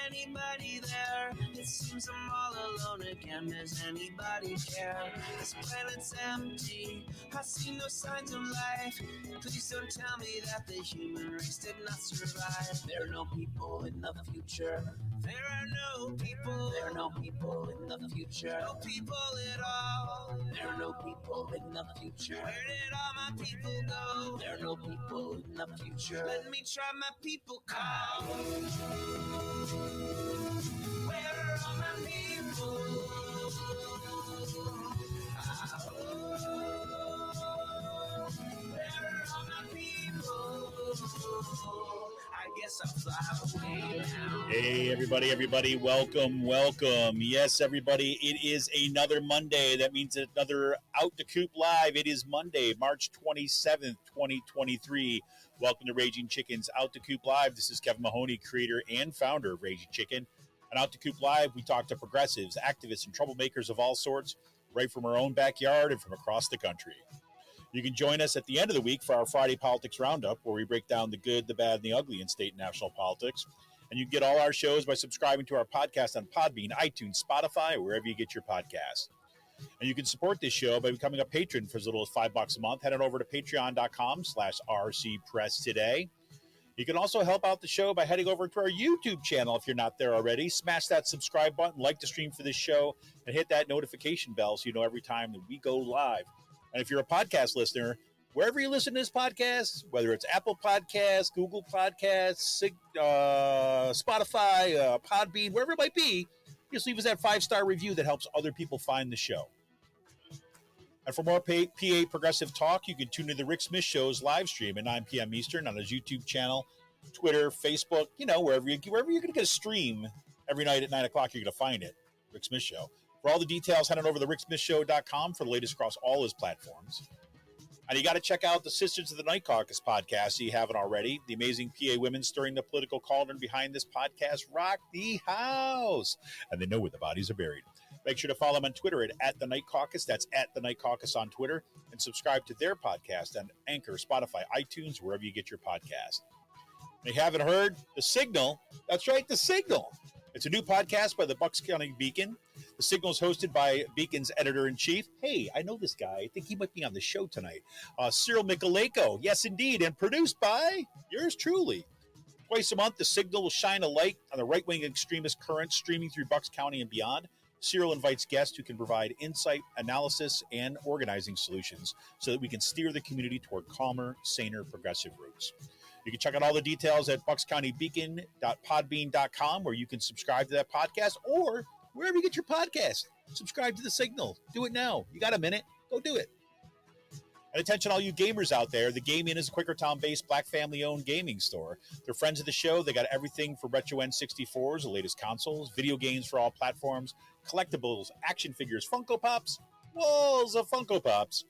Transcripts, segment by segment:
anybody there? It seems I'm all alone again. Does anybody care? This planet's empty. I see no signs of life. Please don't tell me that the human race did not survive. There are no people in the future. There are no people. There are no people in the future. No people at all. There are no people in the future. Where did all my people go? There are no people in the future. Let me try my people call. Where are all my people? Where are all my people? I guess I'll fly away now. Hey, everybody, welcome. Yes, everybody, it is another Monday. That means another Out to Coop Live. It is Monday, March 27th, 2023. Welcome to Raging Chicken's Out to Coop Live. This is Kevin Mahoney, creator and founder of Raging Chicken. On Out to Coop Live, we talk to progressives, activists, and troublemakers of all sorts, right from our own backyard and from across the country. You can join us at the end of the week for our Friday Politics Roundup, where we break down the good, the bad, and the ugly in state and national politics. And you can get all our shows by subscribing to our podcast on Podbean, iTunes, Spotify, or wherever you get your podcasts. And you can support this show by becoming a patron for as little as $5 a month. Head on over to patreon.com/RCPress today. You can also help out the show by heading over to our YouTube channel if you're not there already. Smash that subscribe button, like the stream for this show, and hit that notification bell so you know every time that we go live. And if you're a podcast listener, wherever you listen to this podcast, whether it's Apple Podcasts, Google Podcasts, Spotify, Podbean, wherever it might be, just leave us that 5-star review that helps other people find the show. And for more PA Progressive Talk, you can tune in to the Rick Smith Show's live stream at 9 p.m. Eastern on his YouTube channel, Twitter, Facebook, wherever you're going to get a stream every night at 9 o'clock, you're going to find it, Rick Smith Show. For all the details, head on over to ricksmithshow.com for the latest across all his platforms. And you got to check out the Sisters of the Night Caucus podcast if you haven't already. The amazing PA women stirring the political cauldron behind this podcast rock the house. And they know where the bodies are buried. Make sure to follow them on Twitter at The Night Caucus. That's at The Night Caucus on Twitter. And subscribe to their podcast on Anchor, Spotify, iTunes, wherever you get your podcast. And if you haven't heard, The Signal. That's right, The Signal. It's a new podcast by the Bucks County Beacon. The Signal is hosted by Beacon's editor-in-chief. Hey, I know this guy. I think he might be on the show tonight. Cyril Mychalejko. Yes, indeed. And produced by yours truly. Twice a month, The Signal will shine a light on the right-wing extremist currents streaming through Bucks County and beyond. Cyril invites guests who can provide insight, analysis, and organizing solutions so that we can steer the community toward calmer, saner, progressive routes. You can check out all the details at buckscountybeacon.podbean.com, where you can subscribe to that podcast, or wherever you get your podcast. Subscribe to The Signal. Do it now. You got a minute. Go do it. And attention all you gamers out there. The Game Inn is a Quakertown-based black family-owned gaming store. They're friends of the show. They got everything for retro N64s, the latest consoles, video games for all platforms, collectibles, action figures, Funko Pops, walls of Funko Pops.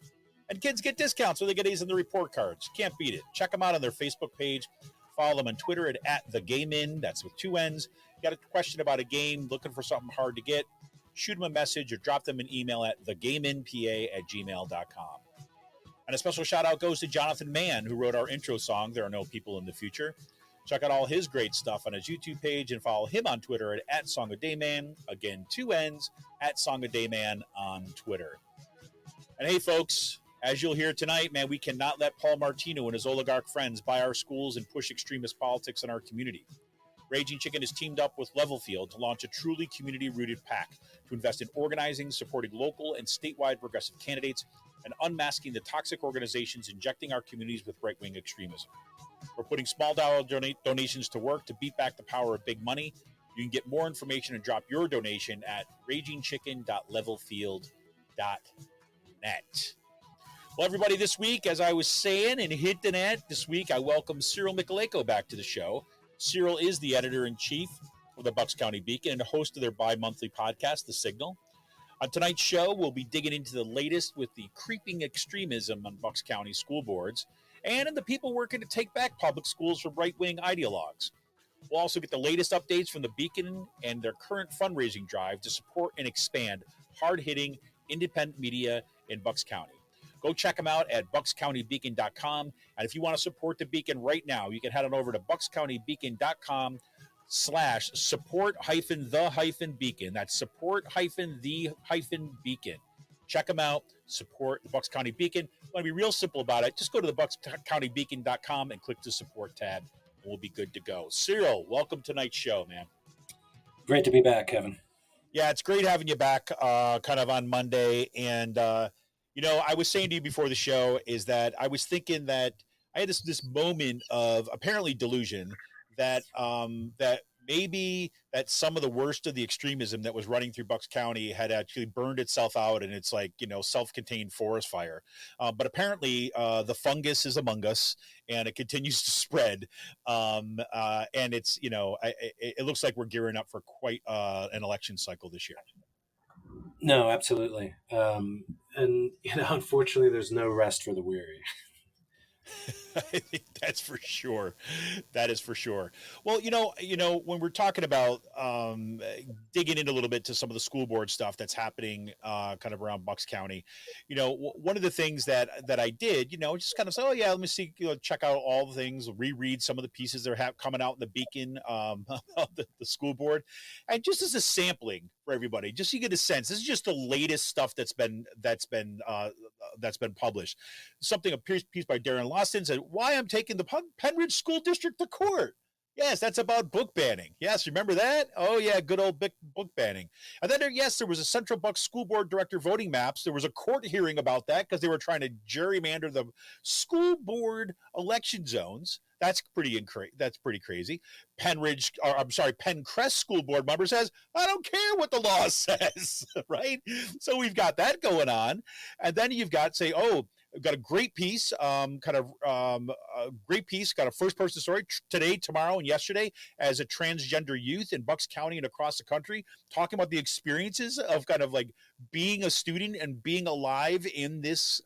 And kids get discounts when they get these in the report cards. Can't beat it. Check them out on their Facebook page. Follow them on Twitter at The Game Inn. That's with 2 N's. You got a question about a game, looking for something hard to get, shoot them a message or drop them an email at thegameinpa@gmail.com. And a special shout out goes to Jonathan Mann, who wrote our intro song, There Are No People in the Future. Check out all his great stuff on his YouTube page and follow him on Twitter at Song of Dayman. Again, 2 N's at Song of Dayman on Twitter. And hey, folks, as you'll hear tonight, man, we cannot let Paul Martino and his oligarch friends buy our schools and push extremist politics in our community. Raging Chicken has teamed up with Levelfield to launch a truly community-rooted PAC to invest in organizing, supporting local and statewide progressive candidates, and unmasking the toxic organizations injecting our communities with right-wing extremism. We're putting small dollar donations to work to beat back the power of big money. You can get more information and drop your donation at ragingchicken.levelfield.net. Well, everybody, this week, as I was saying and hinting at, this week I welcome Cyril Mychalejko back to the show. Cyril is the editor-in-chief of the Bucks County Beacon and host of their bi-monthly podcast, The Signal. On tonight's show, we'll be digging into the latest with the creeping extremism on Bucks County school boards and in the people working to take back public schools from right-wing ideologues. We'll also get the latest updates from the Beacon and their current fundraising drive to support and expand hard-hitting independent media in Bucks County. Go check them out at buckscountybeacon.com. And if you want to support the Beacon right now, you can head on over to buckscountybeacon.com support-the-beacon. That's support-the-beacon. Check them out. Support the Bucks County Beacon. Want to be real simple about it? Just go to the buckscountybeacon.com and click the support tab, and we'll be good to go. Cyril, welcome to tonight's show, man. Great to be back, Kevin. Yeah, it's great having you back kind of on Monday. And, I was saying to you before the show is that I was thinking that I had this moment of apparently delusion that that maybe that some of the worst of the extremism that was running through Bucks County had actually burned itself out, and it's like self-contained forest fire. But apparently, the fungus is among us, and it continues to spread. And it's it looks like we're gearing up for quite an election cycle this year. No, absolutely. And unfortunately, there's no rest for the weary. I think that's for sure. That is for sure. Well, when we're talking about digging in a little bit to some of the school board stuff that's happening kind of around Bucks County, one of the things that I did, just kind of say, oh yeah, let me see, check out all the things, reread some of the pieces that are coming out in the Beacon, the school board, and just as a sampling for everybody, just so you get a sense. This is just the latest stuff that's been published. A piece by Darren Lawson said, "Why I'm taking the Penridge School District to court." Yes, that's about book banning. Yes, remember that? Oh yeah, good old book banning. And then there was a Central Bucks School Board Director voting maps. There was a court hearing about that because they were trying to gerrymander the school board election zones. That's pretty crazy. Pencrest School Board member says, I don't care what the law says, right? So we've got that going on. And then you've got, got a great piece, got a first-person story today, tomorrow, and yesterday as a transgender youth in Bucks County and across the country, talking about the experiences of kind of like being a student and being alive in this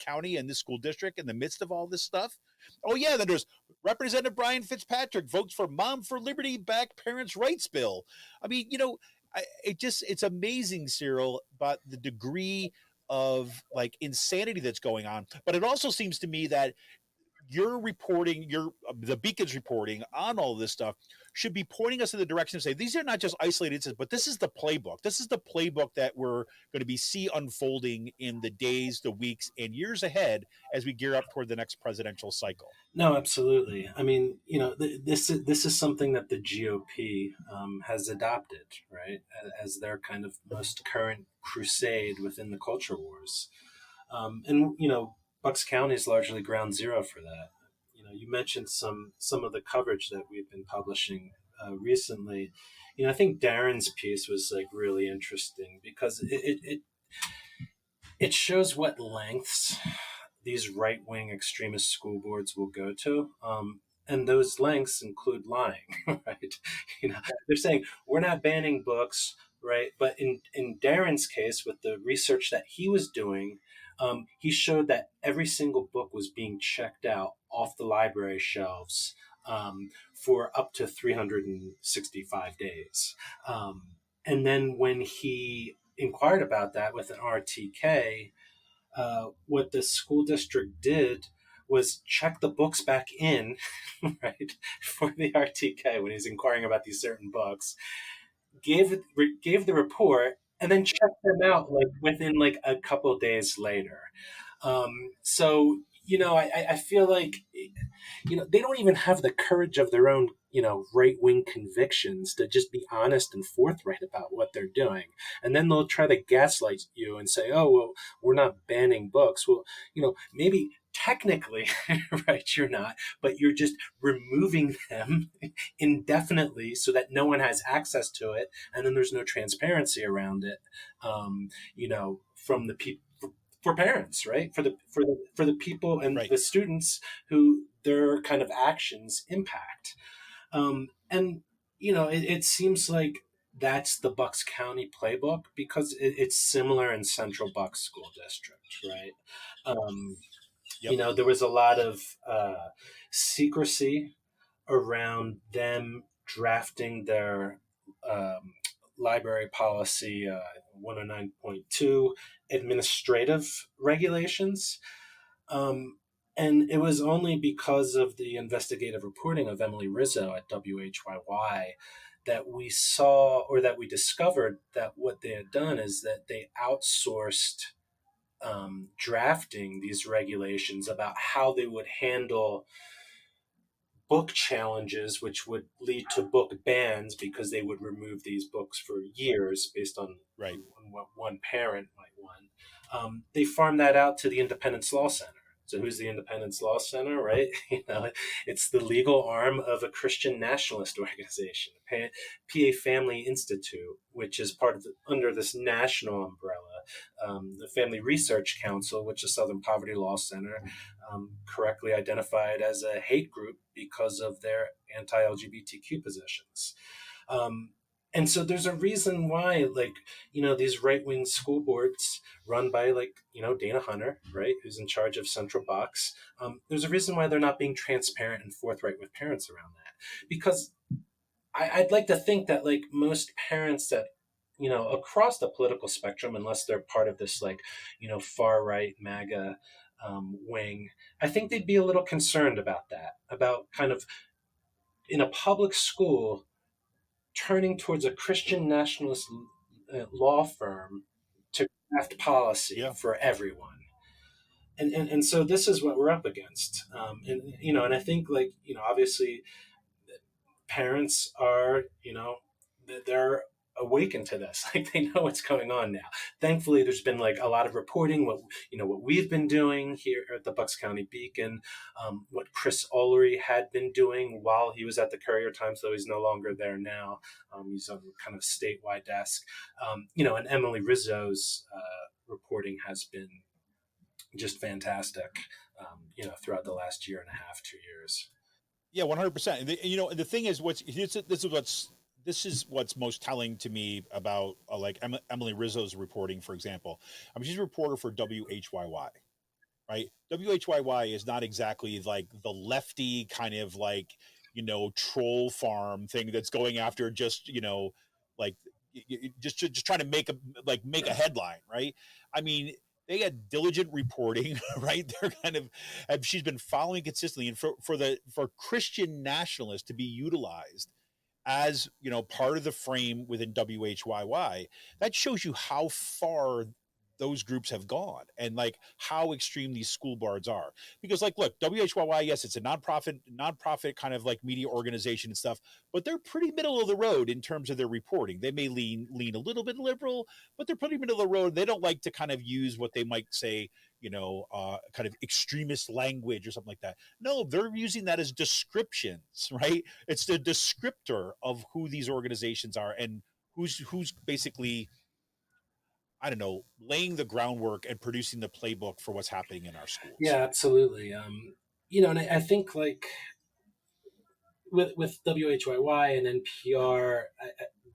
county and this school district in the midst of all this stuff. Oh yeah, then there's Representative Brian Fitzpatrick votes for Mom for Liberty back parents' rights bill. I mean, it's amazing, Cyril, but the degree of like insanity that's going on. But it also seems to me that the Beacon's reporting on all this stuff should be pointing us in the direction of say these are not just isolated incidents, but this is the playbook. This is the playbook that we're going to see unfolding in the days, the weeks, and years ahead as we gear up toward the next presidential cycle. No, absolutely. I mean, this is something that the GOP has adopted, right, as their kind of most current crusade within the culture wars. And Bucks County is largely ground zero for that. You mentioned some of the coverage that we've been publishing recently. I think Darren's piece was like really interesting because it shows what lengths these right-wing extremist school boards will go to. And those lengths include lying, right? They're saying we're not banning books, right? But in Darren's case, with the research that he was doing, he showed that every single book was being checked out off the library shelves for up to 365 days. And then when he inquired about that with an RTK, what the school district did was check the books back in, right, for the RTK when he's inquiring about these certain books, gave the report, and then checked them out like within like a couple of days later. So I feel like they don't even have the courage of their own right-wing convictions to just be honest and forthright about what they're doing, and then they'll try to gaslight you and say, oh well, we're not banning books. Well, maybe technically right, you're not, but you're just removing them indefinitely so that no one has access to it, and then there's no transparency around it from the people, for parents, right, for the people and right. The students who their kind of actions impact. And it seems like that's the Bucks County playbook because it's similar in Central Bucks School District, right? Yep. There was a lot of secrecy around them drafting their library policy 109.2 administrative regulations. And it was only because of the investigative reporting of Emily Rizzo at WHYY that we saw, or that we discovered, that what they had done is that they outsourced drafting these regulations about how they would handle book challenges, which would lead to book bans because they would remove these books for years based on, Right. on what one parent might want. They farmed that out to the Independence Law Center. So who's the Independence Law Center, right? It's the legal arm of a Christian nationalist organization, PA Family Institute, which is part of under this national umbrella. The Family Research Council, which is Southern Poverty Law Center, correctly identified as a hate group because of their anti-LGBTQ positions. And so there's a reason why, these right-wing school boards run by, Dana Hunter, right, who's in charge of Central Box. There's a reason why they're not being transparent and forthright with parents around that. Because I'd like to think that, most parents that, across the political spectrum, unless they're part of this, far-right MAGA wing, I think they'd be a little concerned about that, about kind of in a public school turning towards a Christian nationalist law firm to craft policy for everyone. And so this is what we're up against. And I think, obviously parents are, they're awakened to this. They know what's going on now. Thankfully, there's been a lot of reporting, what we've been doing here at the Bucks County Beacon, what Chris Ullery had been doing while he was at the Courier Times, though he's no longer there now. He's on kind of statewide desk. And Emily Rizzo's reporting has been just fantastic, throughout the last year and a half, 2 years. Yeah, 100%. The thing is, this is what's most telling to me about Emily Rizzo's reporting, for example. I mean, she's a reporter for WHYY, right? WHYY is not exactly like the lefty kind of troll farm thing that's going after just just trying to make a headline, right? I mean, they had diligent reporting, right? They're kind of, she's been following consistently, and for Christian nationalists to be utilized as part of the frame within WHYY, that shows you how far those groups have gone and how extreme these school boards are. Because look, WHYY, yes, it's a nonprofit kind of media organization and stuff, but they're pretty middle of the road in terms of their reporting. They may lean a little bit liberal, but they're pretty middle of the road. They don't like to kind of use what they might say, kind of extremist language or something like that. No, they're using that as descriptions, right? It's the descriptor of who these organizations are and who's basically, I don't know, laying the groundwork and producing the playbook for what's happening in our schools. Yeah, absolutely. And I think with WHYY and NPR,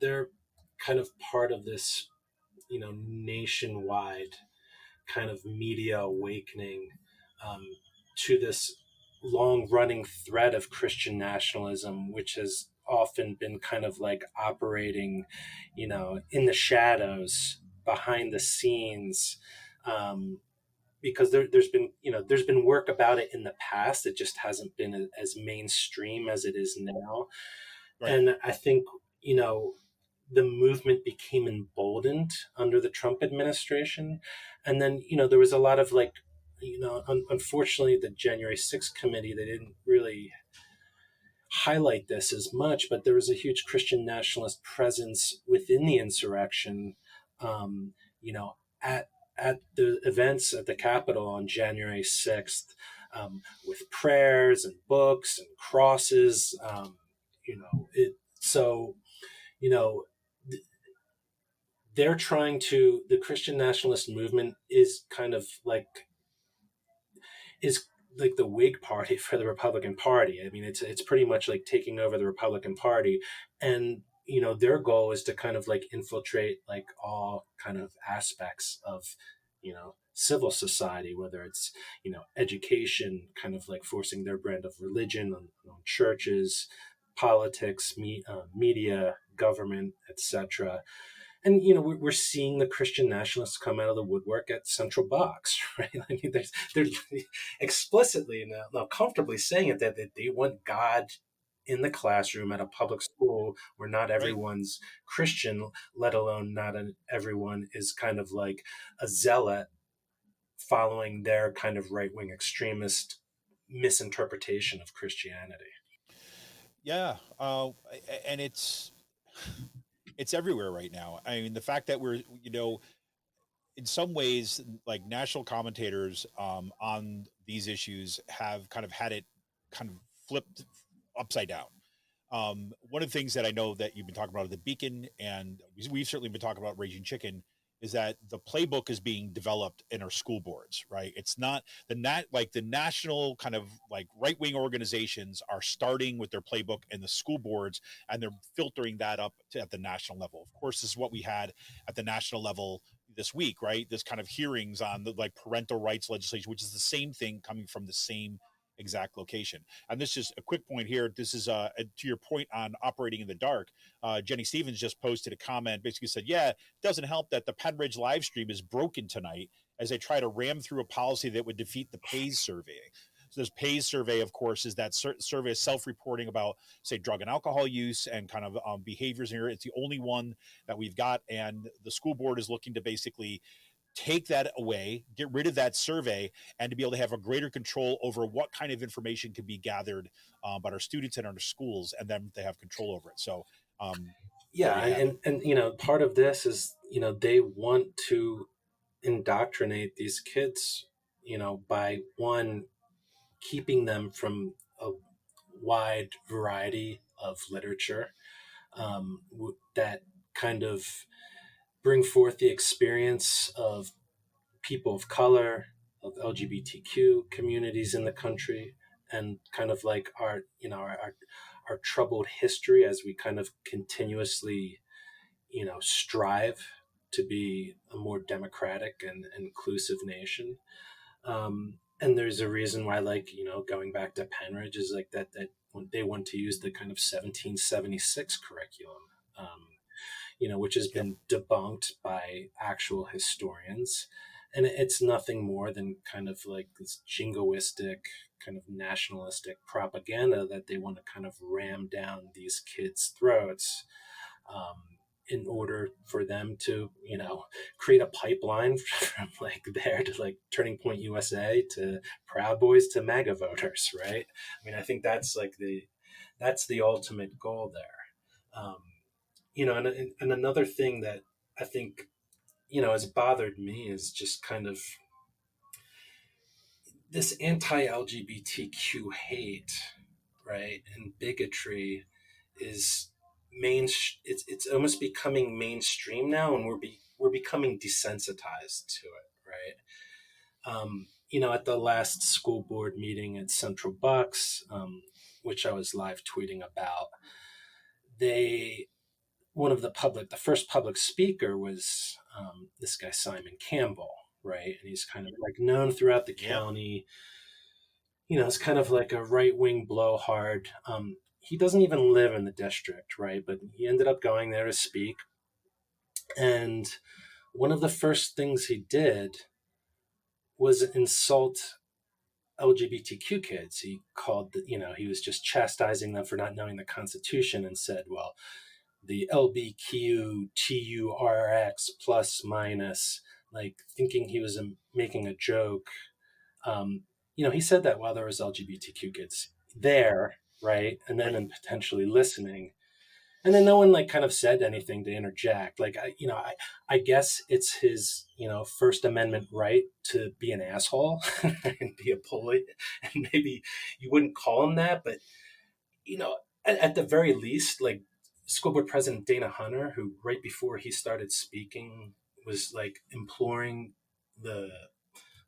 they're kind of part of this, nationwide kind of media awakening to this long-running thread of Christian nationalism, which has often been kind of operating, in the shadows, behind the scenes, because there's been work about it in the past. It just hasn't been as mainstream as it is now. Right. And I think the movement became emboldened under the Trump administration, and then there was a lot of unfortunately, the January 6th committee, they didn't really highlight this as much, but there was a huge Christian nationalist presence within the insurrection, at the events at the Capitol on January 6th, with prayers and books and crosses. They're trying to, the Christian nationalist movement is kind of is like the Whig Party for the Republican Party. I mean, it's pretty much like taking over the Republican Party, and their goal is to kind of infiltrate all kind of aspects of civil society, whether it's education, kind of forcing their brand of religion on churches, politics, media, government, etc. And we're seeing the Christian nationalists come out of the woodwork at Central Box, right? I mean, they're explicitly now comfortably saying it that they want God in the classroom at a public school where not Right. everyone's Christian, let alone everyone is kind of like a zealot following their kind of right wing extremist misinterpretation of Christianity. Yeah, and it's everywhere right now. I mean, the fact that we're, in some ways, like national commentators on these issues have kind of had it kind of flipped upside down. One of the things that I know that you've been talking about at the Beacon, and we've certainly been talking about Raging Chicken, is that the playbook is being developed in our school boards, right? It's not the national kind of like right wing organizations are starting with their playbook in the school boards, and they're filtering that up at the national level. Of course, this is what we had at the national level this week, right? This kind of hearings on the like parental rights legislation, which is the same thing coming from the same exact location. And this is a quick point here. This is to your point on operating in the dark. Jenny Stevens just posted a comment, basically said, yeah, it doesn't help that the Penridge live stream is broken tonight as they try to ram through a policy that would defeat the PAYS survey. So this PAYS survey, of course, is that survey of self-reporting about, say, drug and alcohol use and kind of behaviors here. It's the only one that we've got. And the school board is looking to basically take that away, get rid of that survey, and to be able to have a greater control over what kind of information can be gathered by our students and our schools, and then they have control over it. So Yeah, there you have it. and part of this is they want to indoctrinate these kids, by one, keeping them from a wide variety of literature that kind of bring forth the experience of people of color, of LGBTQ communities in the country, and kind of like our troubled history as we kind of continuously, strive to be a more democratic and inclusive nation. And there's a reason why, like, going back to Penridge is like that when they want to use the kind of 1776 curriculum, which has Yep. been debunked by actual historians. And it's nothing more than kind of like this jingoistic, kind of nationalistic propaganda that they want to kind of ram down these kids' throats in order for them to, create a pipeline from like there to like Turning Point USA to Proud Boys to MAGA voters, right? I mean, I think that's the ultimate goal there. And another thing that I think, has bothered me is just kind of this anti-LGBTQ hate, right? And bigotry is it's almost becoming mainstream now, and we're becoming desensitized to it, right? At the last school board meeting at Central Bucks, which I was live tweeting about, they the first public speaker was this guy Simon Campbell, right? And he's kind of like known throughout the Yep. county. It's kind of like a right wing blowhard. He doesn't even live in the district, right? But he ended up going there to speak. And one of the first things he did was insult LGBTQ kids. He called, he was just chastising them for not knowing the Constitution and said, well, the LBQTURX plus minus, like thinking he was making a joke. He said that while there was LGBTQ kids there, right? And then Right. and potentially listening. And then no one like kind of said anything to interject. Like, I guess it's his, First Amendment right to be an asshole and be a bully. And maybe you wouldn't call him that, but, at the very least, like school board president Dana Hunter, who right before he started speaking was like imploring the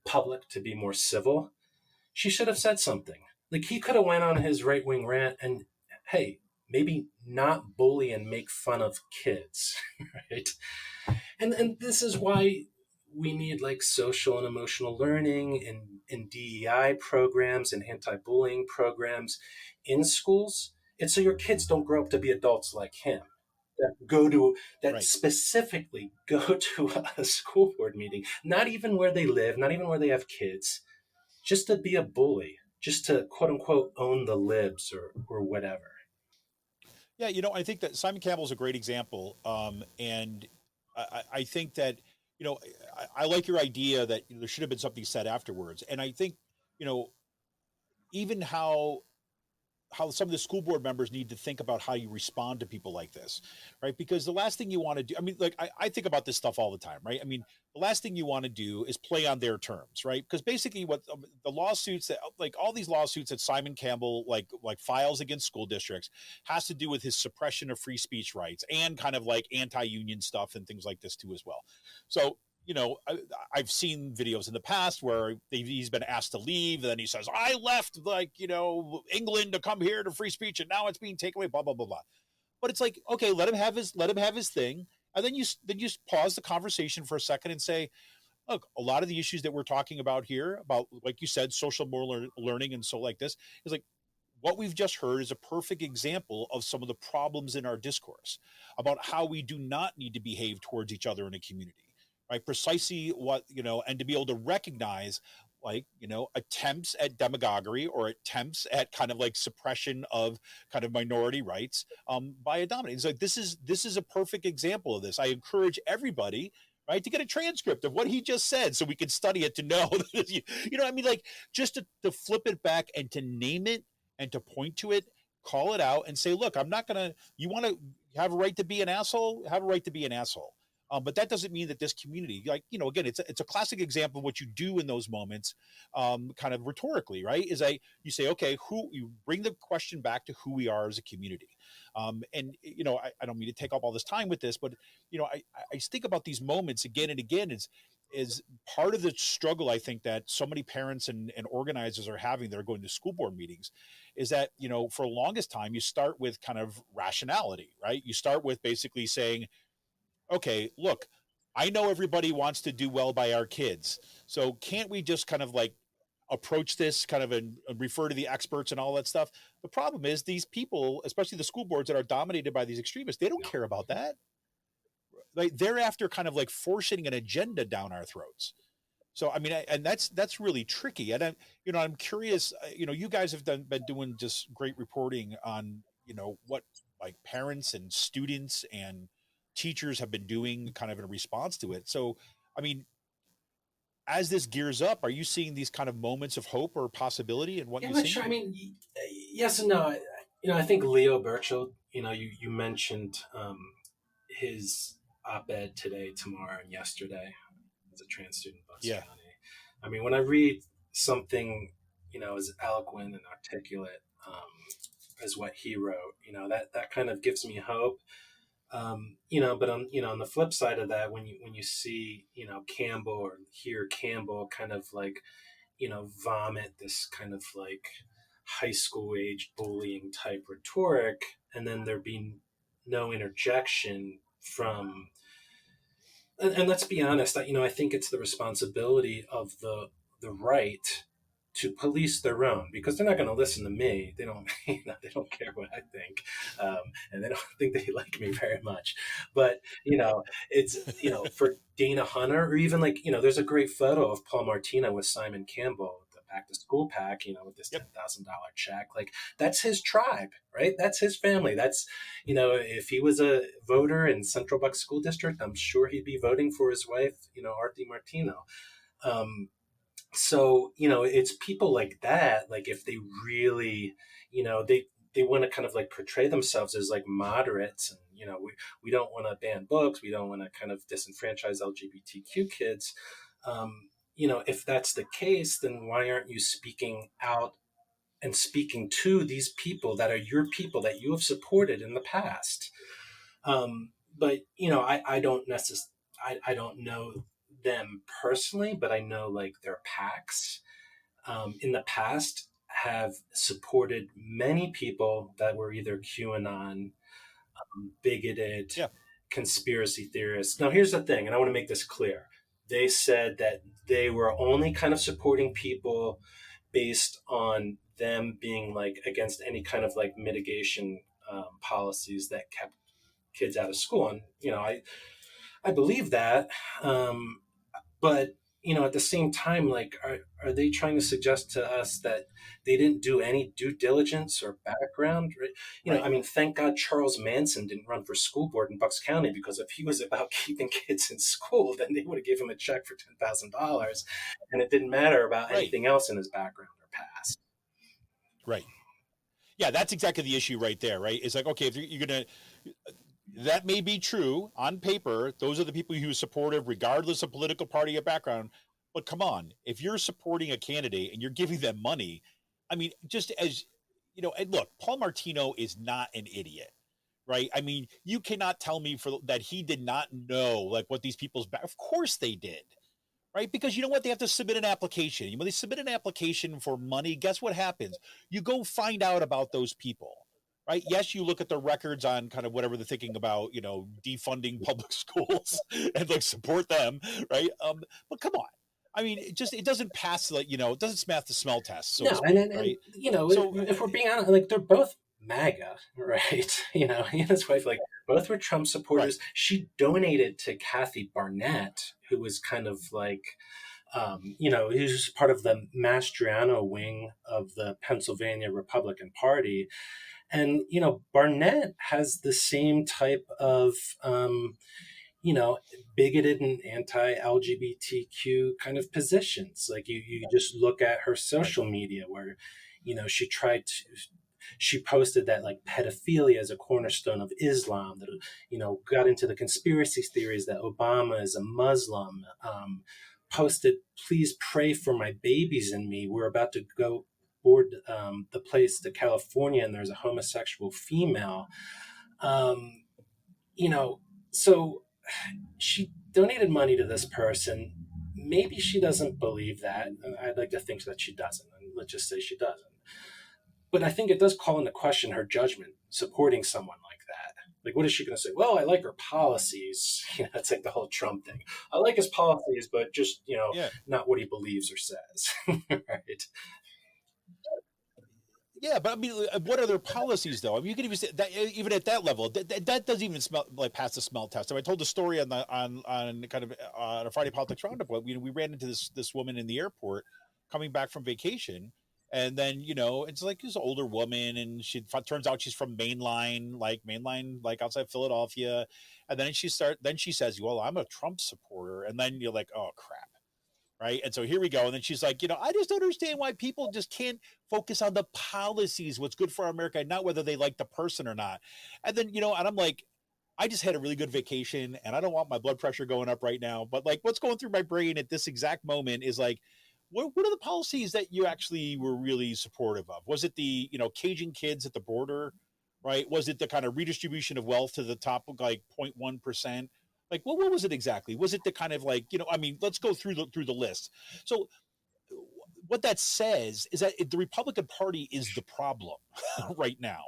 public to be more civil, she should have said something. Like he could have went on his right wing rant and, hey, maybe not bully and make fun of kids, right? And this is why we need like social and emotional learning and DEI programs and anti-bullying programs in schools. It's so your kids don't grow up to be adults like him, that Right. specifically go to a school board meeting, not even where they live, not even where they have kids, just to be a bully, just to quote unquote own the libs or whatever. Yeah, I think that Simon Campbell is a great example, and I think that I like your idea that there should have been something said afterwards, and I think you know even how some of the school board members need to think about how you respond to people like this, right? Because the last thing you want to do, I mean, like I think about this stuff all the time, right? I mean, the last thing you want to do is play on their terms, right? Because basically, what the lawsuits that, like all these lawsuits that Simon Campbell like files against school districts, has to do with his suppression of free speech rights and kind of like anti-union stuff and things like this too as well. So I've seen videos in the past where he's been asked to leave, and then he says, "I left, like England to come here to free speech, and now it's being taken away." Blah blah blah blah. But it's like, okay, let him have his thing, and then you pause the conversation for a second and say, "Look, a lot of the issues that we're talking about here, about like you said, social moral learning and so like this, is like." What we've just heard is a perfect example of some of the problems in our discourse about how we do not need to behave towards each other in a community, right? Precisely what, and to be able to recognize attempts at demagoguery or attempts at kind of like suppression of kind of minority rights by a dominant. It's like this is a perfect example of this. I encourage everybody, right, to get a transcript of what he just said so we can study it to know I mean, like just to flip it back and to name it and to point to it, call it out, and say, look, I'm not gonna. You want to have a right to be an asshole? Have a right to be an asshole. But that doesn't mean that this community, like again, it's a classic example of what you do in those moments, kind of rhetorically, right? You say, okay, who you bring the question back to who we are as a community, and I don't mean to take up all this time with this, but I think about these moments again and again. Is part of the struggle I think that so many parents and organizers are having that are going to school board meetings is that for the longest time you start with kind of rationality, right? You start with basically saying, okay, look, I know everybody wants to do well by our kids, so can't we just kind of like approach this kind of and refer to the experts and all that stuff? The problem is these people, especially the school boards that are dominated by these extremists, they don't No. care about that. Like they're after kind of like forcing an agenda down our throats. So I mean, and that's really tricky. And I'm curious. You guys have been doing just great reporting on what like parents and students and teachers have been doing kind of in response to it. So I mean, as this gears up, are you seeing these kind of moments of hope or possibility in what Yeah, you've I'm not seen? sure. I mean, yes and no. I think Leo Burchell. You mentioned his op-ed today, tomorrow, and yesterday as a trans student, Bucks Yeah, County. I mean, when I read something, as eloquent and articulate as what he wrote, that kind of gives me hope. But on the flip side of that, when you see Campbell or hear Campbell kind of like vomit this kind of like high school age bullying type rhetoric, and then there being no interjection from and let's be honest, I think it's the responsibility of the right to police their own, because they're not going to listen to me. They don't, they don't care what I think, and they don't think they like me very much. But it's for Dana Hunter, or even like there's a great photo of Paul Martino with Simon Campbell, the Back to School pack, with this yep, $10,000 check. Like that's his tribe, right? That's his family. That's if he was a voter in Central Bucks School District, I'm sure he'd be voting for his wife, Artie Martino. So it's people like that. Like if they really, they want to kind of like portray themselves as like moderates, and we don't want to ban books, we don't want to kind of disenfranchise LGBTQ kids. If that's the case, then why aren't you speaking out and speaking to these people that are your people that you have supported in the past? But I don't necessarily, I don't know them personally, but I know like their PACs in the past have supported many people that were either QAnon, bigoted, yeah, conspiracy theorists. Now, here's the thing, and I want to make this clear. They said that they were only kind of supporting people based on them being like against any kind of like mitigation policies that kept kids out of school. And, I believe that. But, at the same time, like, are they trying to suggest to us that they didn't do any due diligence or background? Right? Right. I mean, thank God Charles Manson didn't run for school board in Bucks County, because if he was about keeping kids in school, then they would have given him a check for $10,000, and it didn't matter about Right. anything else in his background or past. Right. Yeah, that's exactly the issue right there, right? It's like, okay, if you're going to, that may be true on paper. Those are the people who are supportive, regardless of political party or background. But come on, if you're supporting a candidate and you're giving them money, I mean, just as, and look, Paul Martino is not an idiot, right? I mean, you cannot tell me that he did not know like what these people's back. Of course they did, right? Because you know what? They have to submit an application. When they submit an application for money, guess what happens? You go find out about those people, right? Yes, you look at the records on kind of whatever they're thinking about, defunding public schools and like support them, right? But come on. I mean, it doesn't pass it doesn't pass the smell test, so to No, speak, and right? So if we're being honest, like, they're both MAGA, right? He and his wife, like, both were Trump supporters. Right. She donated to Kathy Barnett, who was kind of like, he was part of the Mastriano wing of the Pennsylvania Republican Party. And, Barnett has the same type of, bigoted and anti-LGBTQ kind of positions. Like, you just look at her social media where, she posted that like pedophilia is a cornerstone of Islam, that, got into the conspiracy theories that Obama is a Muslim, posted, please pray for my babies and me. We're about to go board the place to California and there's a homosexual female. So she donated money to this person. Maybe she doesn't believe that. I'd like to think that she doesn't. Let's just say she doesn't. But I think it does call into question her judgment supporting someone like that. Like, what is she going to say? Well, I like her policies. It's like the whole Trump thing. I like his policies, but just, Yeah. not what he believes or says. Right. Yeah, but I mean, what are their policies though? I mean, you can even say that even at that level, that doesn't even smell like pass the smell test. So I told the story on kind of on a Friday Politics Roundup. We ran into this woman in the airport coming back from vacation, and then it's like this older woman, and she turns out she's from mainline like outside Philadelphia, and then she says, "Well, I'm a Trump supporter," and then you're like, "Oh crap." Right. And so here we go. And then she's like, I just don't understand why people just can't focus on the policies, what's good for America, not whether they like the person or not. And then, and I'm like, I just had a really good vacation and I don't want my blood pressure going up right now. But like what's going through my brain at this exact moment is like, what are the policies that you actually were really supportive of? Was it the, caging kids at the border? Right. Was it the kind of redistribution of wealth to the top of like 0.1%? Like, what was it exactly? Was it the kind of like, I mean, let's go through the list. So what that says is that the Republican Party is the problem right now.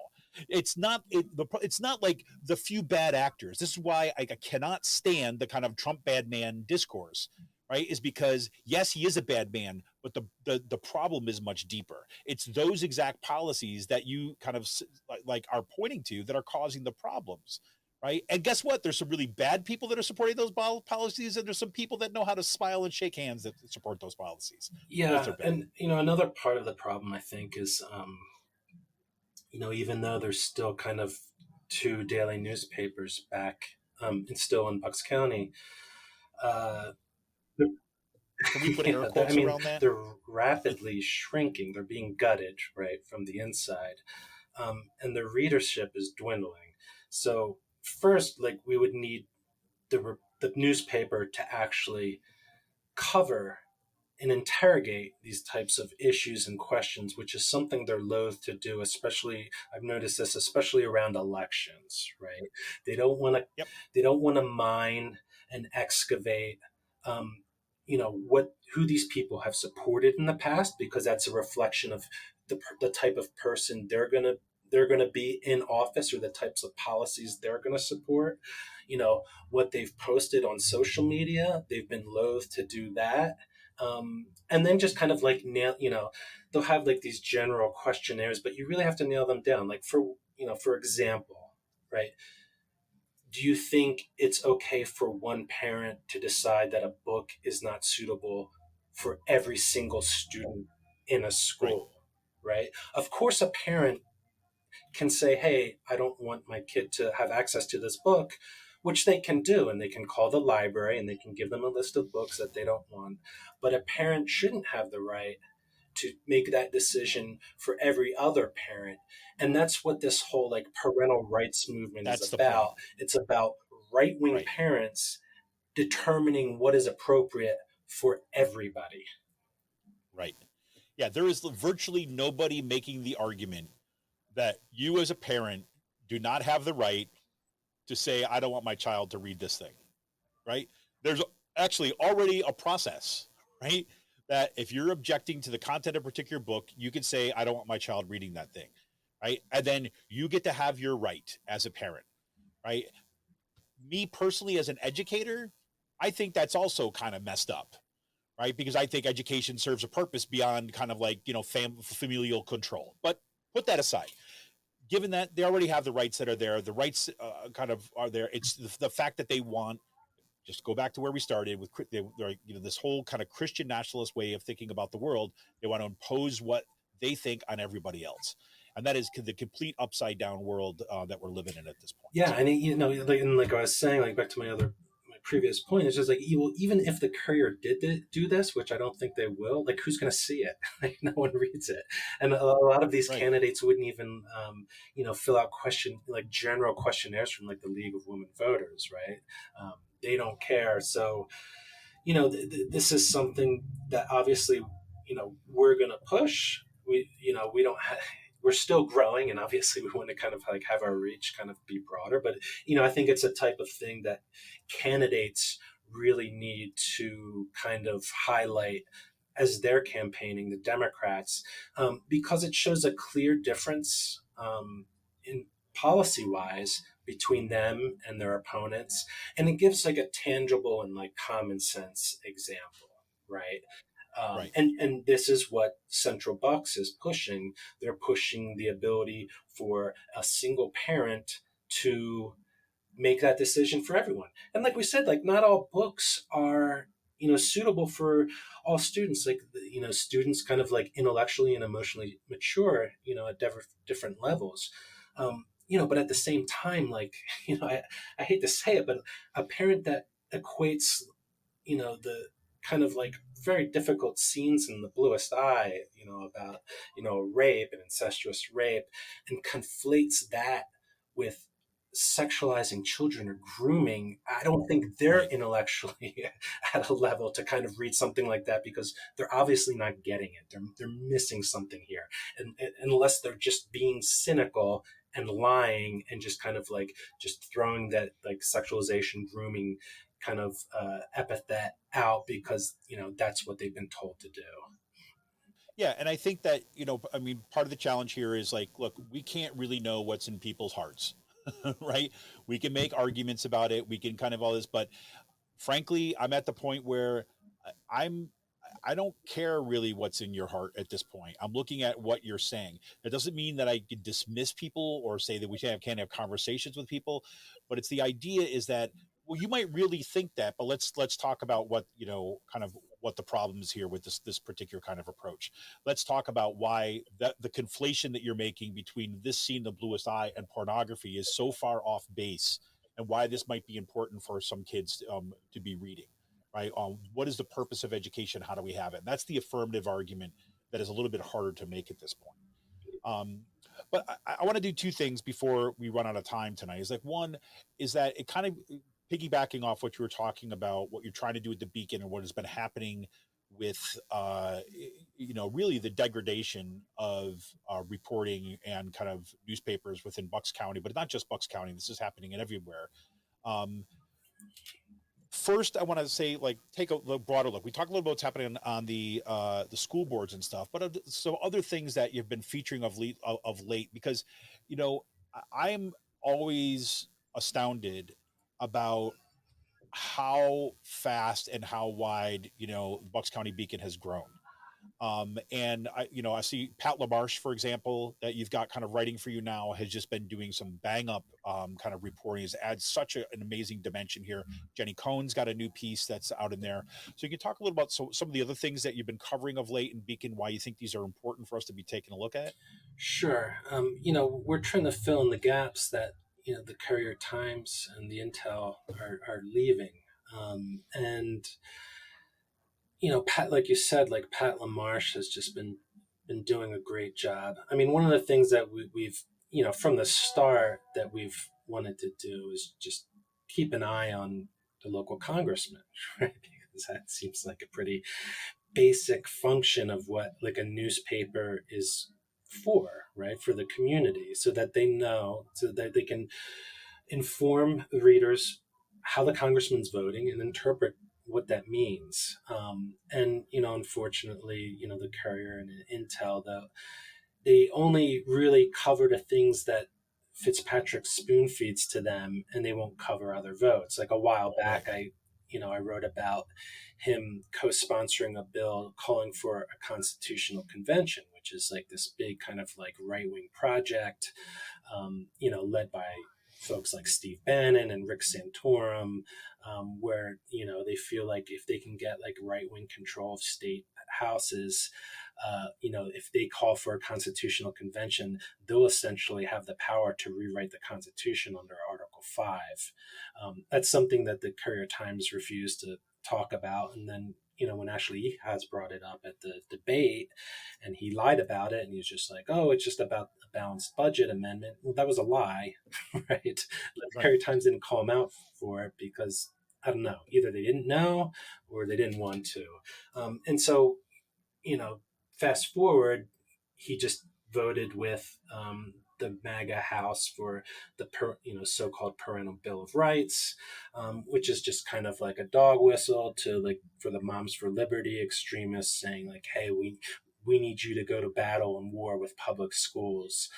It's not it's not like the few bad actors. This is why I cannot stand the kind of Trump bad man discourse, right? Is because yes, he is a bad man, but the problem is much deeper. It's those exact policies that you kind of like are pointing to that are causing the problems. Right. And guess what? There's some really bad people that are supporting those policies, and there's some people that know how to smile and shake hands that support those policies. Yeah. And, another part of the problem, I think, is, even though there's still kind of two daily newspapers back and still in Bucks County, can we put air quotes around that? They're rapidly shrinking. They're being gutted, right, from the inside. And the readership is dwindling. So first, like, we would need the newspaper to actually cover and interrogate these types of issues and questions, which is something they're loath to do. Especially, I've noticed this, especially around elections. Right? They don't want to. Yep. They don't want to mine and excavate. Who these people have supported in the past, because that's a reflection of the type of person they're gonna be in office, or the types of policies they're gonna support. What they've posted on social media, they've been loath to do that. And then just kind of like nail, they'll have like these general questionnaires, but you really have to nail them down. Like, for example, right? do you think it's okay for one parent to decide that a book is not suitable for every single student in a Right. school, right? Of course, a parent can say, hey, I don't want my kid to have access to this book, which they can do, and they can call the library and they can give them a list of books that they don't want. But a parent shouldn't have the right to make that decision for every other parent. And that's what this whole like parental rights movement is That's the point. about. It's about right-wing Right. parents determining what is appropriate for everybody. Right. Yeah, there is virtually nobody making the argument that you as a parent do not have the right to say, I don't want my child to read this thing, right? There's actually already a process, right? That if you're objecting to the content of a particular book, you can say, I don't want my child reading that thing, right? And then you get to have your right as a parent, right? Me personally, as an educator, I think that's also kind of messed up, right? Because I think education serves a purpose beyond kind of like, familial control. But put that aside. Given that they already have the rights that are there, the rights kind of are there. It's the fact that they want, just go back to where we started with this whole kind of Christian nationalist way of thinking about the world. They want to impose what they think on everybody else, and that is the complete upside down world that we're living in at this point. Yeah, and like I was saying, like back to my previous point, it's just like even if the Courier do this, which I don't think they will, like who's going to see it? Like no one reads it, and a lot of these Right. candidates wouldn't even fill out general questionnaires from like the League of Women Voters, right? They don't care. So this is something that obviously we're going to push. We don't have, we're still growing, and obviously we want to kind of like have our reach kind of be broader, but I think it's a type of thing that candidates really need to kind of highlight as they're campaigning, the Democrats, because it shows a clear difference in policy wise between them and their opponents, and it gives like a tangible and like common sense example, right? Right. And this is what Central Bucks is pushing. They're pushing the ability for a single parent to make that decision for everyone. And like we said, like not all books are suitable for all students. Like students kind of like intellectually and emotionally mature at different levels. But at the same time, like I hate to say it, but a parent that equates the kind of like very difficult scenes in The Bluest Eye, about rape and incestuous rape, and conflates that with sexualizing children or grooming. I don't think they're Right. intellectually at a level to kind of read something like that, because they're obviously not getting it. They're missing something here, and unless they're just being cynical and lying and just kind of like just throwing that like sexualization, grooming kind of epithet out because that's what they've been told to do. Yeah, and I think that I mean, part of the challenge here is like, look, we can't really know what's in people's hearts, right? We can make arguments about it, we can kind of all this, but frankly, I'm at the point where I'm I don't care really what's in your heart at this point. I'm looking at what you're saying. That doesn't mean that I can dismiss people or say that we can't have conversations with people, but it's the idea is that, well, you might really think that, but let's talk about what kind of what the problem is here with this particular kind of approach. Let's talk about why the conflation that you're making between this scene, The Bluest Eye, and pornography is so far off base, and why this might be important for some kids to be reading, right? What is the purpose of education? How do we have it? And that's the affirmative argument that is a little bit harder to make at this point. Um, but I want to do two things before we run out of time tonight. Is like, one is that it kind of piggybacking off what you were talking about, what you're trying to do with the Beacon and what has been happening with really the degradation of reporting and kind of newspapers within Bucks County, but not just Bucks County. This is happening everywhere. Um, First, I want to say, like, take a broader look. We talked a little about what's happening on the school boards and stuff, but so other things that you've been featuring of late, because I'm always astounded about how fast and how wide Bucks County Beacon has grown. And I see Pat LaMarche, for example, that you've got kind of writing for you now, has just been doing some bang up kind of reporting. It adds such an amazing dimension here. Jenny Cohn's got a new piece that's out in there. So you can talk a little about some of the other things that you've been covering of late in Beacon, why you think these are important for us to be taking a look at. Sure. We're trying to fill in the gaps that, the Courier Times and the Intel are leaving. And Pat, like you said, like Pat LaMarche has just been doing a great job. I mean, one of the things that we've from the start that we've wanted to do is just keep an eye on the local congressman, right? Because that seems like a pretty basic function of what like a newspaper is for, right? For the community, so that they know, so that they can inform the readers how the congressman's voting and interpret what that means. And unfortunately, the Courier and Intel, though, they only really cover the things that Fitzpatrick spoon feeds to them, and they won't cover other votes. Like a while back, Right. I wrote about him co-sponsoring a bill calling for a constitutional convention, which is like this big kind of like right-wing project, led by folks like Steve Bannon and Rick Santorum, where they feel like if they can get like right-wing control of state houses, if they call for a constitutional convention, they'll essentially have the power to rewrite the Constitution under Article 5. That's something that the Courier Times refused to talk about. And then, when Ashley has brought it up at the debate and he lied about it and he's just like, oh, it's just about a balanced budget amendment. Well, that was a lie, right? The Courier Times didn't call him out for it because, I don't know, either they didn't know or they didn't want to. And so, fast forward, he just voted with the MAGA House for the so-called Parental Bill of Rights, which is just kind of like a dog whistle to like for the Moms for Liberty extremists saying like, hey, we need you to go to battle and war with public schools.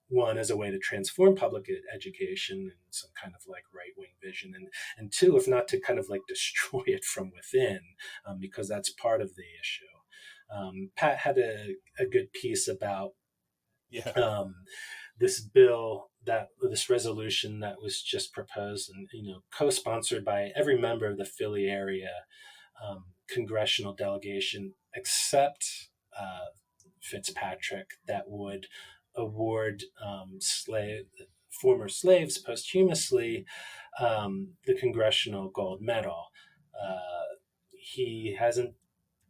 One, as a way to transform public education and some kind of like right-wing vision, and two, if not to kind of like destroy it from within, because that's part of the issue. Pat had a good piece about this bill, this resolution that was just proposed and co-sponsored by every member of the Philly area congressional delegation except Fitzpatrick, that would award former slaves posthumously the Congressional Gold Medal. He hasn't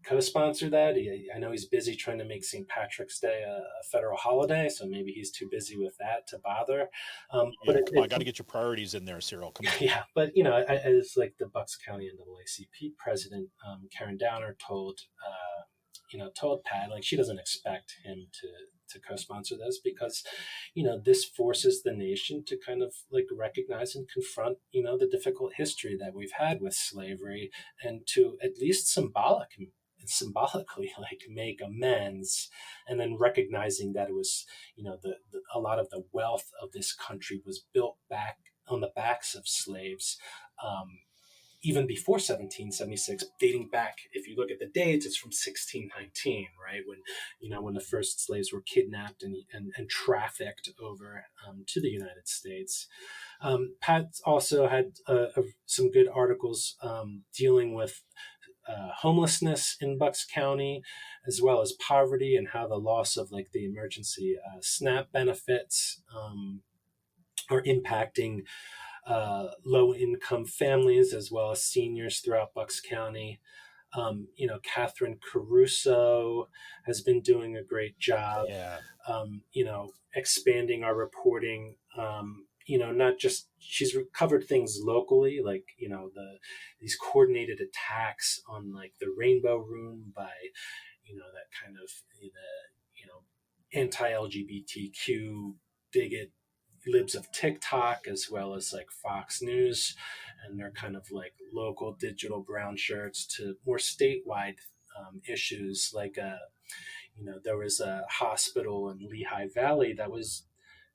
co-sponsor that. I know he's busy trying to make St. Patrick's Day a federal holiday, so maybe he's too busy with that to bother. But come on, got to get your priorities in there, Cyril. Come on. Yeah, but it's like the Bucks County NAACP president, Karen Downer, told Pat like she doesn't expect him to co-sponsor this because this forces the nation to kind of like recognize and confront the difficult history that we've had with slavery, and to at least symbolically like make amends, and then recognizing that it was a lot of the wealth of this country was built back on the backs of slaves, even before 1776, dating back, if you look at the dates, it's from 1619, right? When the first slaves were kidnapped and trafficked over to the United States. Pat also had some good articles dealing with homelessness in Bucks County, as well as poverty and how the loss of like the emergency SNAP benefits are impacting low-income families as well as seniors throughout Bucks County. Catherine Caruso has been doing a great job, expanding our reporting. Not just she's covered things locally, like these coordinated attacks on like the Rainbow Room by that kind of the anti-LGBTQ bigot libs of TikTok, as well as like Fox News and their kind of like local digital brown shirts, to more statewide issues. Like there was a hospital in Lehigh Valley that was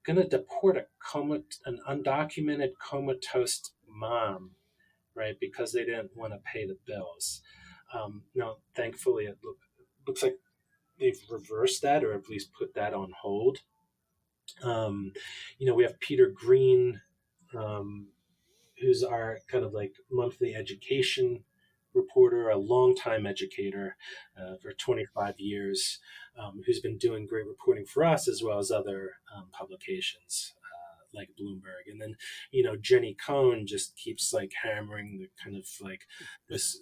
going to deport an undocumented comatose mom, right, because they didn't want to pay the bills. Now, thankfully, looks like they've reversed that, or at least put that on hold. We have Peter Green, um, who's our kind of like monthly education reporter, a longtime educator for 25 years, who's been doing great reporting for us as well as other publications like Bloomberg. And then, Jenny Cohn just keeps like hammering the kind of like this,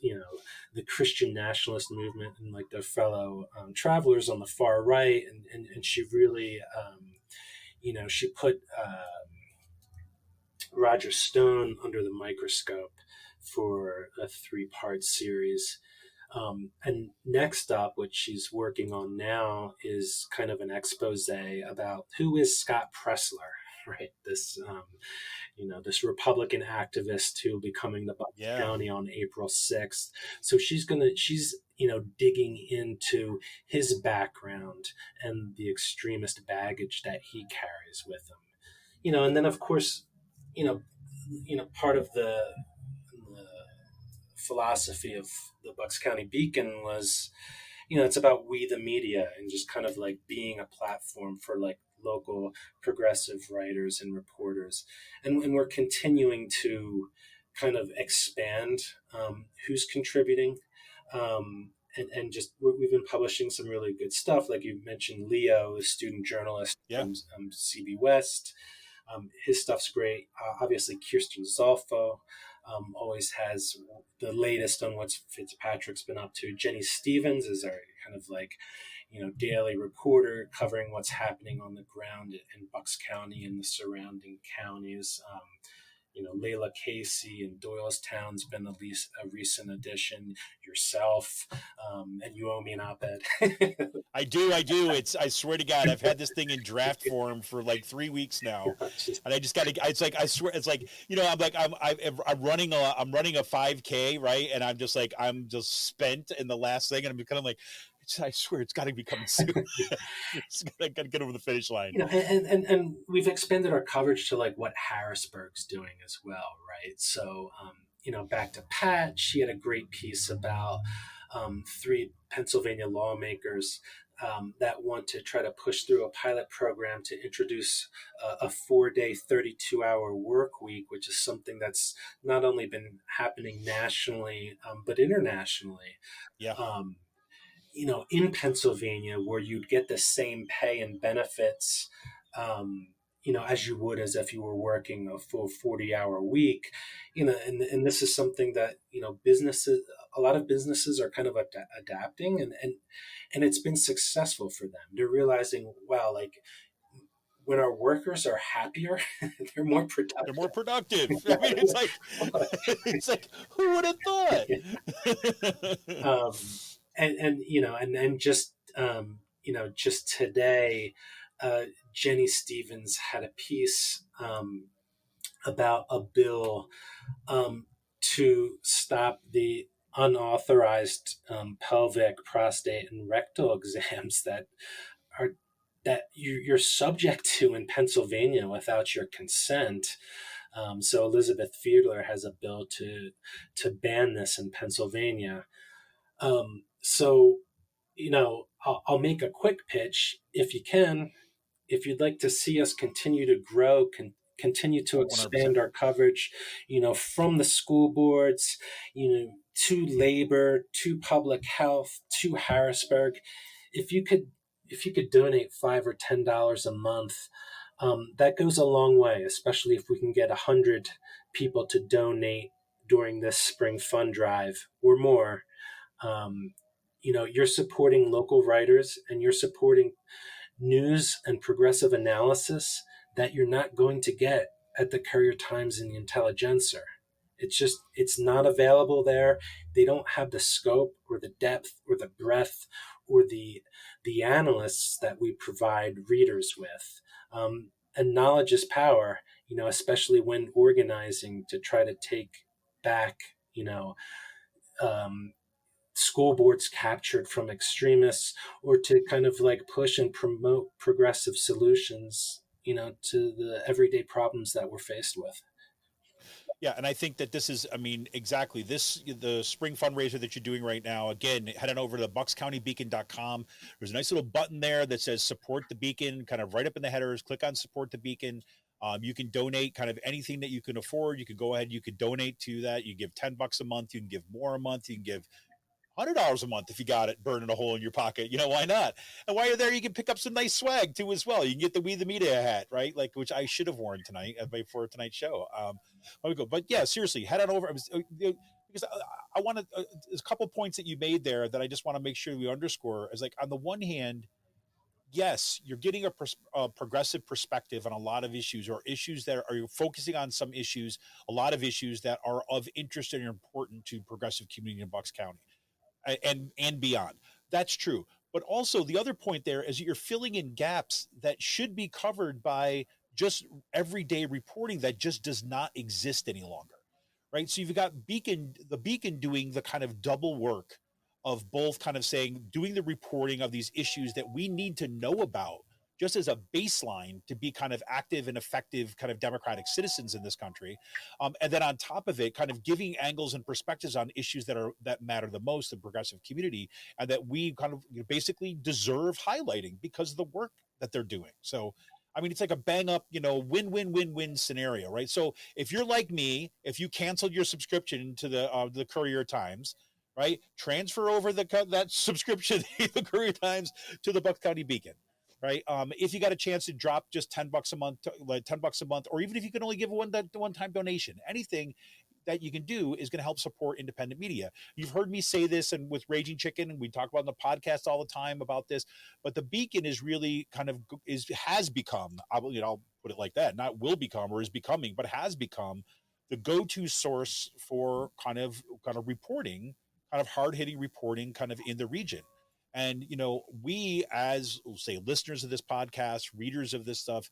the Christian nationalist movement and like their fellow travelers on the far right. And she really, she put Roger Stone under the microscope for a 3-part series. And next up, what she's working on now is kind of an expose about who is Scott Pressler, right? This Republican activist who will be coming to Bucks Yeah. County on April 6th. So she's digging into his background and the extremist baggage that he carries with him. And then of course, part of the philosophy of the Bucks County Beacon was, it's about we the media and just kind of like being a platform for like local progressive writers and reporters. And we're continuing to kind of expand who's contributing. And just we've been publishing some really good stuff. Like you mentioned, Leo, the student journalist from CB West. His stuff's great. Obviously, Kirsten Zolfo always has the latest on what Fitzpatrick's been up to. Jenny Stevens is our kind of like, daily reporter covering what's happening on the ground in Bucks County and the surrounding counties. Layla Casey and Doylestown's been at least a recent addition. Yourself, and you owe me an op-ed. I do. I swear to God, I've had this thing in draft form for like 3 weeks now, and I just got to. It's like I swear. It's like I'm running a 5K, right, and I'm just spent in the last thing, and I'm kind of like. I swear it's got to be coming soon. It's got to get over the finish line. And we've expanded our coverage to like what Harrisburg's doing as well, right? So, back to Pat, she had a great piece about 3 Pennsylvania lawmakers that want to try to push through a pilot program to introduce a 4-day, 32-hour work week, which is something that's not only been happening nationally, but internationally. Yeah. In Pennsylvania, where you'd get the same pay and benefits, as you would as if you were working a full 40-hour week, and this is something that, a lot of businesses are kind of adapting, and it's been successful for them. They're realizing, wow, like when our workers are happier, they're more productive. They're more productive. I mean, it's like who would have thought? And just today, Jenny Stevens had a piece about a bill to stop the unauthorized pelvic, prostate, and rectal exams that you're subject to in Pennsylvania without your consent. So Elizabeth Fiedler has a bill to ban this in Pennsylvania. So, I'll make a quick pitch if you can. If you'd like to see us continue to grow, continue to expand 100%. Our coverage, from the school boards, to labor, to public health, to Harrisburg. If you could donate $5 or $10 a month, that goes a long way, especially if we can get 100 people to donate during this spring fund drive or more. You're supporting local writers and you're supporting news and progressive analysis that you're not going to get at the Courier Times and the Intelligencer. It's not available there. They don't have the scope or the depth or the breadth or the analysts that we provide readers with. And knowledge is power, especially when organizing to try to take back, school boards captured from extremists, or to kind of like push and promote progressive solutions, to the everyday problems that we're faced with. Yeah, and I think that this is, I mean, exactly this, the spring fundraiser that you're doing right now. Again, head on over to buckscountybeacon.com. There's a nice little button there that says support the beacon, kind of right up in the headers. Click on support the beacon. You can donate kind of anything that you can afford. You can go ahead, you can donate to that. You give $10 a month, you can give more a month, you can give $100 a month if you got it burning a hole in your pocket. You know, why not? And while you're there, you can pick up some nice swag too as well. You can get the We the Media hat, right? Like, which I should have worn tonight for tonight's show. But yeah, seriously, head on over. Because I want to. There's a couple points that you made there that I just want to make sure we underscore. Is like, on the one hand, yes, you're getting a progressive perspective on a lot of issues, or issues that are, you're focusing on some issues, a lot of issues that are of interest and important to progressive community in Bucks County and beyond. That's true. But also the other point there is that you're filling in gaps that should be covered by just everyday reporting that just does not exist any longer. Right. So you've got the Beacon doing the kind of double work of both kind of saying, doing the reporting of these issues that we need to know about just as a baseline to be kind of active and effective kind of democratic citizens in this country. And then on top of it, kind of giving angles and perspectives on issues that matter the most in the progressive community, and that we kind of basically deserve highlighting because of the work that they're doing. So, I mean, it's like a bang up, win-win-win-win scenario, right? So if you're like me, if you canceled your subscription to the Courier Times, right, transfer over that subscription, the Courier Times, to the Bucks County Beacon. Right. If you got a chance to drop just $10 a month, like $10 a month, or even if you can only give one-time donation, anything that you can do is going to help support independent media. You've heard me say this, and with Raging Chicken, and we talk about in the podcast all the time about this, but the Beacon is really has become, I'll put it like that, not will become or is becoming, but has become the go-to source for kind of reporting, kind of hard-hitting reporting kind of in the region. And we, as say listeners of this podcast, readers of this stuff,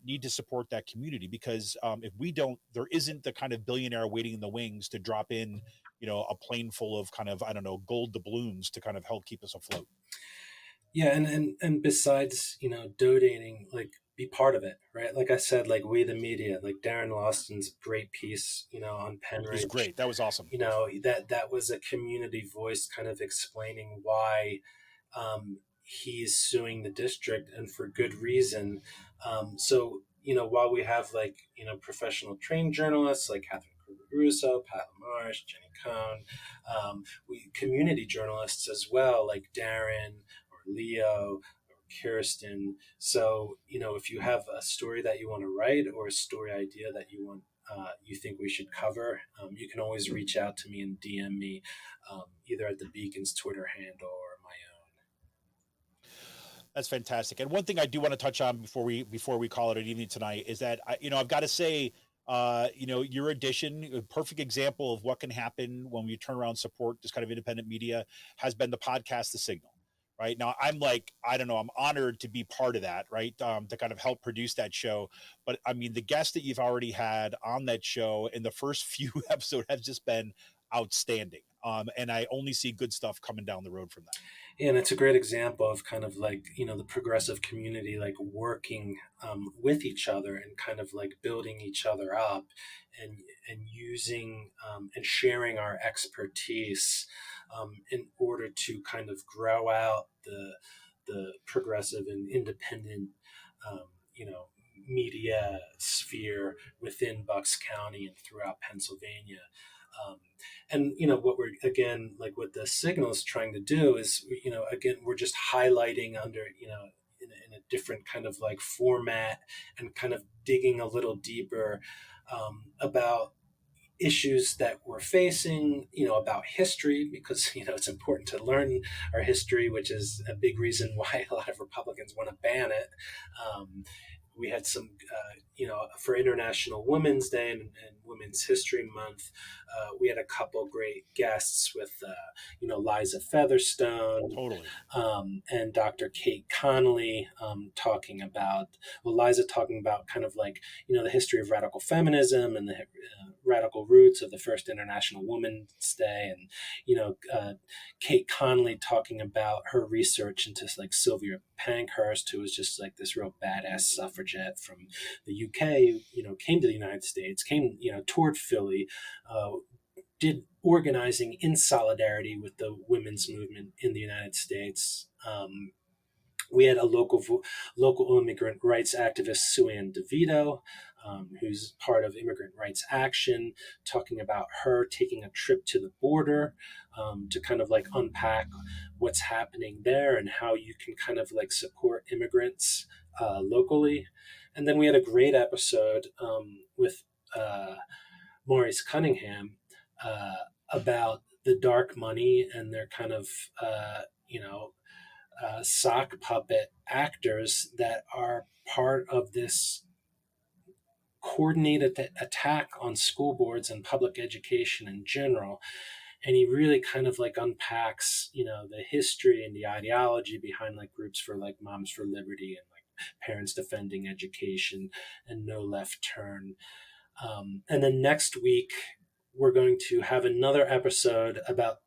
need to support that community, because if we don't, there isn't the kind of billionaire waiting in the wings to drop in a plane full of kind of, I don't know, gold doubloons to kind of help keep us afloat. Yeah, and besides, donating, like, be part of it, right? Like I said, like, We the Media, like Darren Lawson's great piece, on It was Penridge. great. That was awesome. That was a community voice kind of explaining why he's suing the district, and for good reason. So, while we have, like, professional trained journalists like Catherine Russo, Pat LaMarche, Jenny Cohn, we community journalists as well, like Darren or Leo or Kirsten. So, if you have a story that you want to write, or a story idea that you think we should cover, you can always reach out to me and DM me, either at the Beacon's Twitter handle or my own. That's fantastic. And one thing I do want to touch on before we call it an evening tonight is that I've got to say, your addition, a perfect example of what can happen when we turn around support this kind of independent media, has been the podcast, The Signal. Right now, I'm like, I don't know, I'm honored to be part of that, right? To kind of help produce that show. But I mean, the guests that you've already had on that show in the first few episodes have just been outstanding. And I only see good stuff coming down the road from that. And it's a great example of kind of like, the progressive community, like working with each other and kind of like building each other up, and using and sharing our expertise in order to kind of grow out the progressive and independent, media sphere within Bucks County and throughout Pennsylvania. And what we're, again, like what the Signal is trying to do is, again, we're just highlighting under, in a different kind of like format, and kind of digging a little deeper about issues that we're facing, about history, because, it's important to learn our history, which is a big reason why a lot of Republicans want to ban it. We had some, for International Women's Day and Women's History Month, we had a couple great guests with, Liza Featherstone, Totally, and Dr. Kate Connolly, Liza talking about kind of like, the history of radical feminism and the radical roots of the first International Women's Day, and Kate Connolly talking about her research into like Sylvia Pankhurst, who was just like this real badass suffragette from the UK, came to the United States, came toward Philly, did organizing in solidarity with the women's movement in the United States. We had a local immigrant rights activist, Sue Ann DeVito, who's part of Immigrant Rights Action, talking about her taking a trip to the border to kind of like unpack what's happening there and how you can kind of like support immigrants locally. And then we had a great episode with Maurice Cunningham about the dark money and their kind of, sock puppet actors that are part of this coordinated attack on school boards and public education in general. And he really kind of like unpacks, the history and the ideology behind like groups for like Moms for Liberty and like Parents Defending Education and No Left Turn. And then next week, we're going to have another episode about,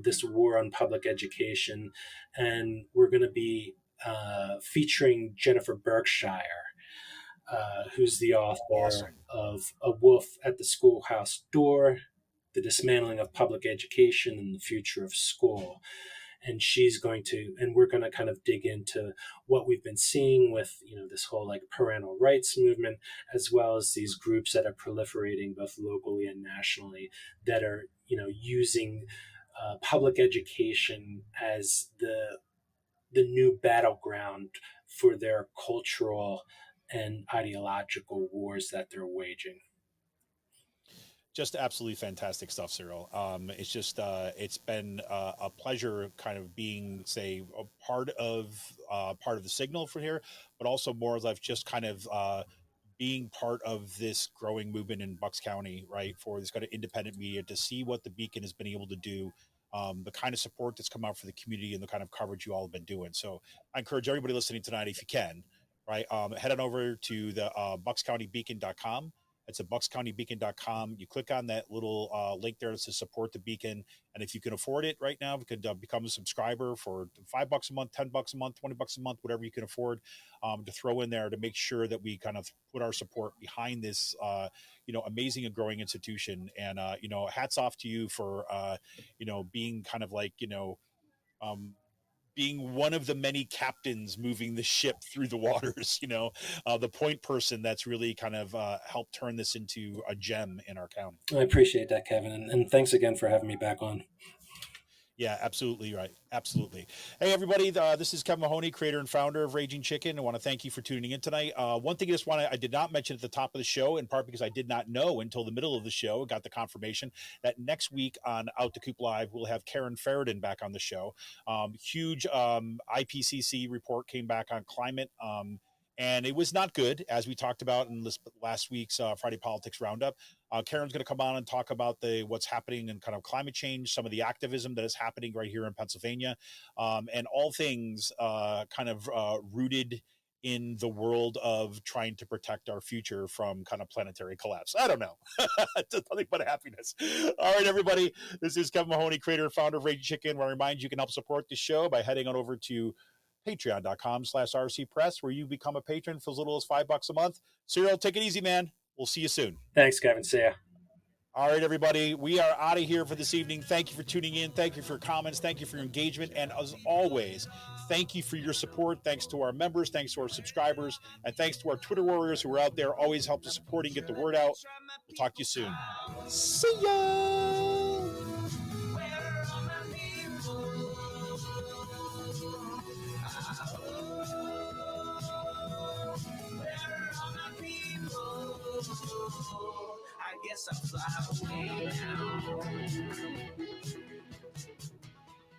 this war on public education. And we're going to be featuring Jennifer Berkshire, who's the author of A Wolf at the Schoolhouse Door, The Dismantling of Public Education and the Future of School. And we're going to kind of dig into what we've been seeing with, this whole like parental rights movement, as well as these groups that are proliferating both locally and nationally that are, using public education as the new battleground for their cultural and ideological wars that they're waging. Just absolutely fantastic stuff, Cyril. It's just it's been a pleasure kind of being, say, a part of the signal from here, but also more as I've just kind of being part of this growing movement in Bucks County, right, for this kind of independent media, to see what the Beacon has been able to do, the kind of support that's come out for the community and the kind of coverage you all have been doing. So I encourage everybody listening tonight, if you can, right, head on over to the buckscountybeacon.com. It's at buckscountybeacon.com. You click on that little link there that says support the Beacon. And if you can afford it right now, you could become a subscriber for $5 a month, $10 a month, $20 a month, whatever you can afford to throw in there to make sure that we kind of put our support behind this, amazing and growing institution. And, hats off to you for, being kind of like, being one of the many captains moving the ship through the waters, the point person that's really kind of helped turn this into a gem in our county. I appreciate that, Kevin. And thanks again for having me back on. Yeah, absolutely right. Absolutely. Hey, everybody, this is Kevin Mahoney, creator and founder of Raging Chicken. I want to thank you for tuning in tonight. One thing I did not mention at the top of the show, in part because I did not know until the middle of the show, got the confirmation that next week on Out the Coop Live, we'll have Karen Ferridan back on the show. Huge IPCC report came back on climate. And it was not good, as we talked about in last week's Friday Politics Roundup. Karen's going to come on and talk about what's happening in kind of climate change, some of the activism that is happening right here in Pennsylvania, and all things kind of rooted in the world of trying to protect our future from kind of planetary collapse. I don't know. It's nothing but happiness. All right, everybody. This is Kevin Mahoney, creator and founder of Raging Chicken. I remind you can help support the show by heading on over to patreon.com/RC Press, where you become a patron for as little as $5 a month. Cyril, take it easy, man. We'll see you soon. Thanks, Kevin. See ya. All right, everybody. We are out of here for this evening. Thank you for tuning in. Thank you for your comments. Thank you for your engagement. And as always, thank you for your support. Thanks to our members. Thanks to our subscribers. And thanks to our Twitter warriors who are out there, always help to support and get the word out. We'll talk to you soon. See ya.